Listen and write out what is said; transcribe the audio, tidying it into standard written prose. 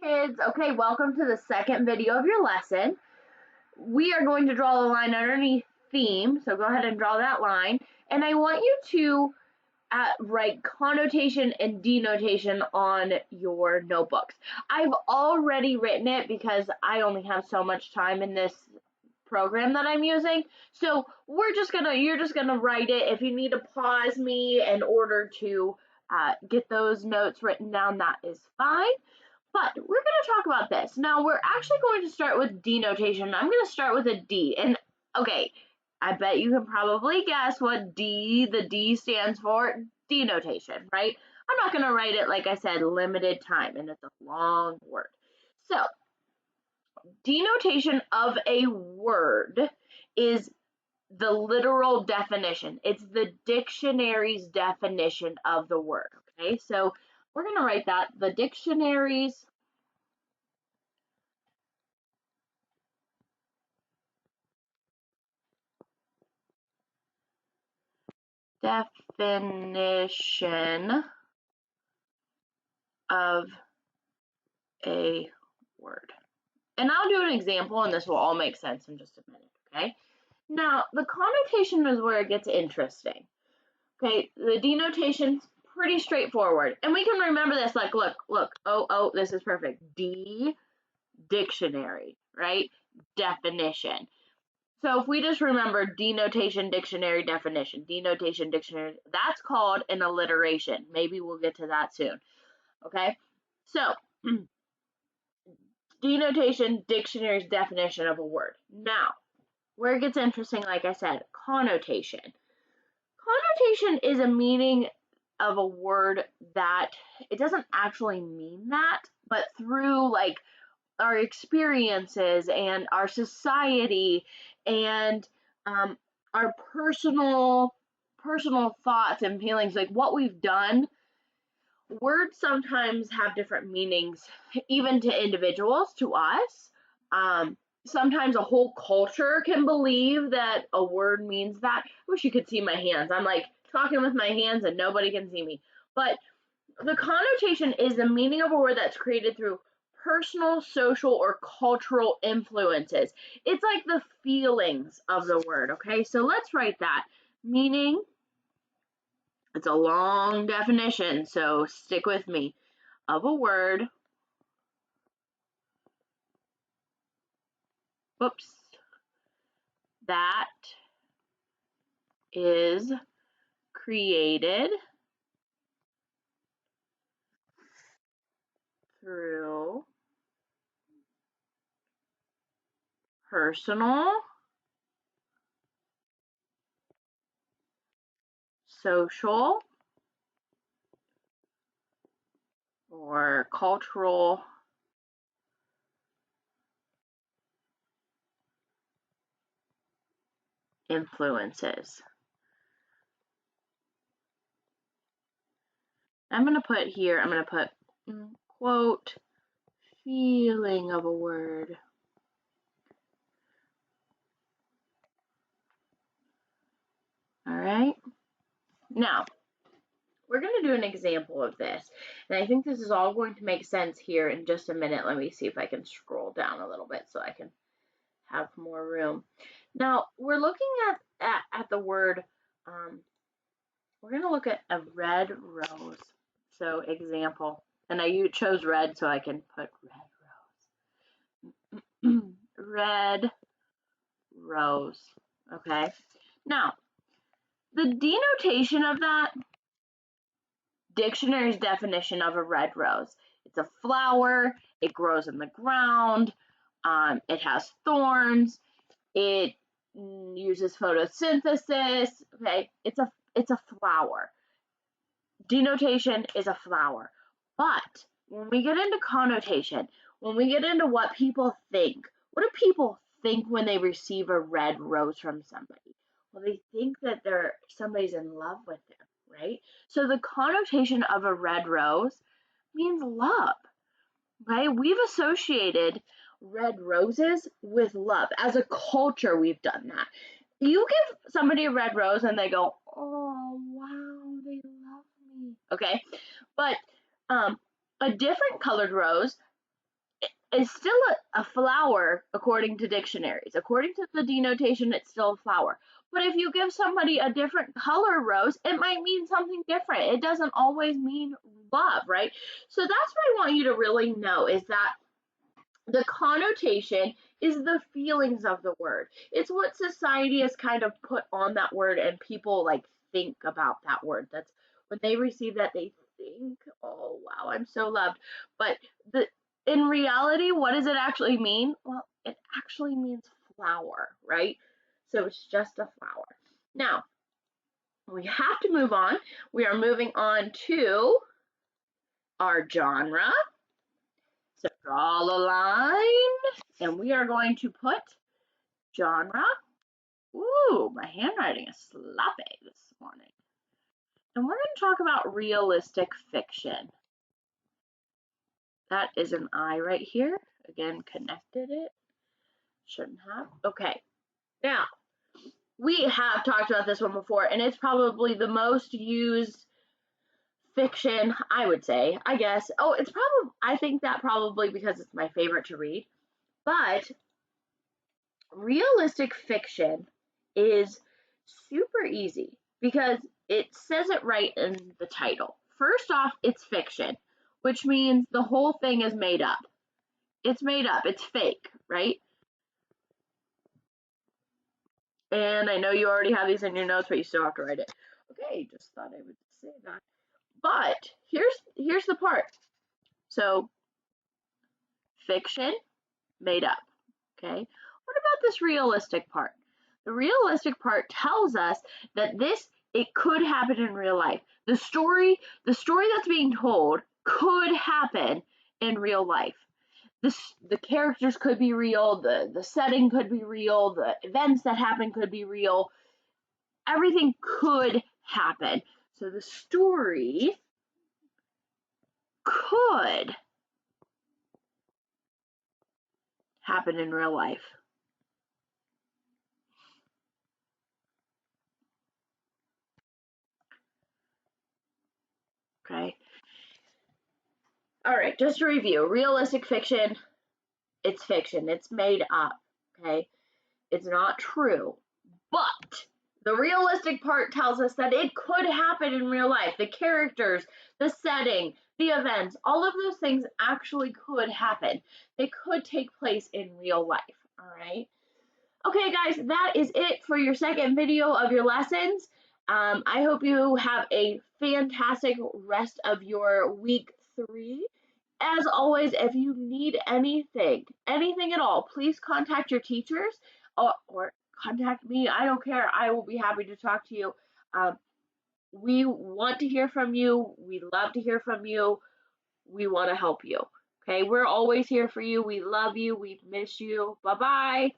Hey kids, okay, welcome to the second video of your lesson. We are going to draw the line underneath theme, so go ahead and draw that line. And I want you to write connotation and denotation on your notebooks. I've already written it because I only have so much time in this program that I'm using. So you're just gonna write it. If you need to pause me in order to get those notes written down, that is fine. But we're going to talk about this. Now, we're actually going to start with denotation. I'm going to start with a D. And, okay, I bet you can probably guess what the D stands for. Denotation, right? I'm not going to write it, like I said, limited time, and it's a long word. So, denotation of a word is the literal definition. It's the dictionary's definition of the word, okay? So, we're going to write that. The dictionary's definition of a word. And I'll do an example, and this will all make sense in just a minute, okay? Now, the connotation is where it gets interesting. Okay, the denotation's pretty straightforward. And we can remember this, like, look, oh, this is perfect. Dictionary, right? Definition. So if we just remember denotation, dictionary, definition, denotation, dictionary, that's called an alliteration. Maybe we'll get to that soon. Okay, so denotation, dictionary's definition of a word. Now, where it gets interesting, like I said, connotation. Connotation is a meaning of a word that it doesn't actually mean that, but through like our experiences and our society and our personal thoughts and feelings, like what we've done, words sometimes have different meanings, even to individuals, to us. Sometimes a whole culture can believe that a word means that. I wish you could see my hands. I'm like talking with my hands and nobody can see me. But the connotation is the meaning of a word that's created through personal, social, or cultural influences. It's like the feelings of the word, okay? So let's write that. Meaning, it's a long definition, so stick with me, of a word, whoops, that is created through personal, social, or cultural influences. I'm going to put here, I'm going to put quote, feeling of a word. All right. Now, we're going to do an example of this. And I think this is all going to make sense here in just a minute. Let me see if I can scroll down a little bit so I can have more room. Now, we're looking at the word, we're going to look at a red rose. So, example. And I chose red so I can put red rose. Red rose. Okay. Now, the denotation of that, dictionary's definition of a red rose. It's a flower, it grows in the ground, it has thorns, it uses photosynthesis, okay? It's a flower. Denotation is a flower. But when we get into connotation, when we get into what people think, what do people think when they receive a red rose from somebody? Well, they think that somebody's in love with them, right? So the connotation of a red rose means love, right? We've associated red roses with love. As a culture, we've done that. You give somebody a red rose and they go, oh, wow, they love me. Okay, but a different colored rose is still a flower according to dictionaries. According to the denotation, it's still a flower. But if you give somebody a different color rose, it might mean something different. It doesn't always mean love, right? So that's what I want you to really know, is that the connotation is the feelings of the word. It's what society has kind of put on that word, and people like think about that word. That's when they receive that, they think, oh wow, I'm so loved. But the in reality, what does it actually mean? Well, it actually means flower, right? So it's just a flower. Now, we have to move on. We are moving on to our genre. So draw a line, and we are going to put genre. Ooh, my handwriting is sloppy this morning. And we're going to talk about realistic fiction. That is an I right here. Again, connected it. Shouldn't have. Okay. Now, we have talked about this one before, and it's probably the most used fiction, I would say, I guess. Oh, it's probably, I think that probably because it's my favorite to read. But realistic fiction is super easy because it says it right in the title. First off, it's fiction, which means the whole thing is made up. It's made up, it's fake, right? And I know you already have these in your notes, but you still have to write it. Okay, just thought I would say that. But here's the part. So fiction, made up. Okay. What about this realistic part? The realistic part tells us that it could happen in real life. The story that's being told could happen in real life. The characters could be real, the setting could be real, the events that happen could be real. Everything could happen. So the story could happen in real life. Okay. All right, just to review, realistic fiction, it's fiction, it's made up, okay? It's not true. But the realistic part tells us that it could happen in real life. The characters, the setting, the events, all of those things actually could happen. They could take place in real life, all right? Okay, guys, that is it for your second video of your lessons. I hope you have a fantastic rest of your week 3. As always, if you need anything at all, please contact your teachers or contact me. I don't care. I will be happy to talk to you. We want to hear from you. We love to hear from you. We want to help you. Okay, we're always here for you. We love you. We miss you. Bye bye.